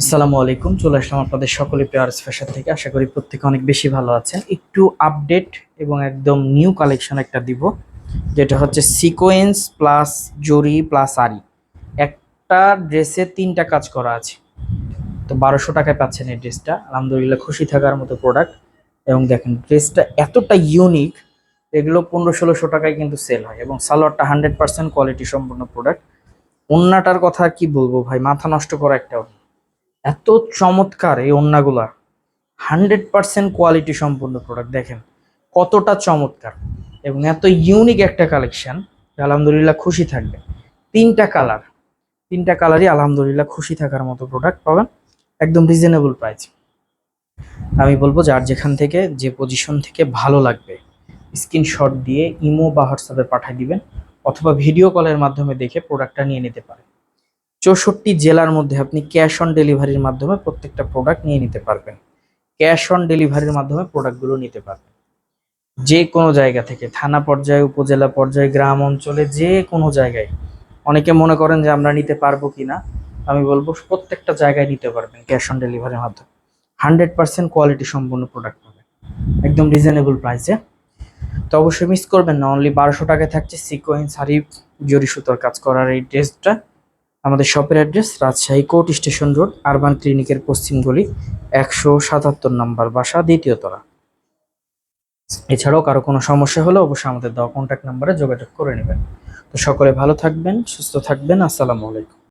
আসসালামু আলাইকুম, চলে আসলাম আপনাদের সকলে পেয়ারস ফ্যাশন থেকে। আশা করি প্রত্যেকে অনেক বেশি ভালো আছেন। একটু আপডেট এবং একদম নিউ কালেকশন একটা দিব, যেটা হচ্ছে সিকোয়েন্স প্লাস জরি প্লাস আরি। একটা ড্রেসে তিনটা কাজ করা আছে। তো 1200 টাকায় পাচ্ছেন এই ড্রেসটা, আলহামদুলিল্লাহ খুশি থাকার মতো প্রোডাক্ট। এবং দেখেন ড্রেসটা এতটা ইউনিক, এগুলো 1500-1600 টাকায় কিন্তু সেল হয়। এবং সালোয়ারটা 100% কোয়ালিটি সম্পন্ন প্রোডাক্ট। ওন্নাটার কথা আর কি বলবো ভাই, মাথা নষ্ট করা একটা ওড়না। এত চমৎকার এই ওড়নাগুলা, 100% কোয়ালিটি সম্পূর্ণ প্রোডাক্ট। দেখেন কতটা চমৎকার এবং এত ইউনিক একটা কালেকশন, আলহামদুলিল্লাহ খুশি থাকবে। তিনটা কালার, তিনটা কালারই আলহামদুলিল্লাহ খুশি থাকার মতো প্রোডাক্ট পাবেন একদম রিজনেবল প্রাইস। আমি বলবো যার যেখান থেকে যে পজিশন থেকে ভালো লাগবে স্ক্রিনশট দিয়ে ইমো বা হোয়াটসঅ্যাপে পাঠিয়ে দিবেন, অথবা ভিডিও কলের মাধ্যমে দেখে প্রোডাক্টটা নিয়ে নিতে পারেন। 64 জেলার মধ্যে আপনি ক্যাশ অন ডেলিভারির মাধ্যমে প্রত্যেকটা প্রোডাক্ট নিয়ে নিতে পারবেন। ক্যাশ অন ডেলিভারির মাধ্যমে প্রোডাক্টগুলো নিতে পারবেন যে কোনো জায়গা থেকে, থানা পর্যায়ে, উপজেলা পর্যায়ে, গ্রাম অঞ্চলে, যে কোনো জায়গায়। অনেকে মনে করেন যে আমরা নিতে পারবো কিনা, আমি বলবো প্রত্যেকটা জায়গায় নিতে পারবেন ক্যাশ অন ডেলিভারির মাধ্যমে। 100% কোয়ালিটি সম্পূর্ণ প্রোডাক্ট পাবেন একদম রিজনেবল প্রাইসে। তো অবশ্যই মিস করবেন না, অনলি 1200 টাকায় থাকছে সিকোয়েন্স শাড়ি জরি সুতোর কাজ করার এই ড্রেসটা। আমাদের শপের address Rajshahi court station road, urban ক্লিনিকের পশ্চিম গলি, 177 নম্বর বাসা, দ্বিতীয় তলা। এছাড়াও কারো কোনো সমস্যা হলে অবশ্যই আমাদের দেওয়া কন্ট্যাক্ট নাম্বারে যোগাযোগ করে নেবেন। তো সকলে ভালো থাকবেন, সুস্থ থাকবেন। আসসালামু আলাইকুম।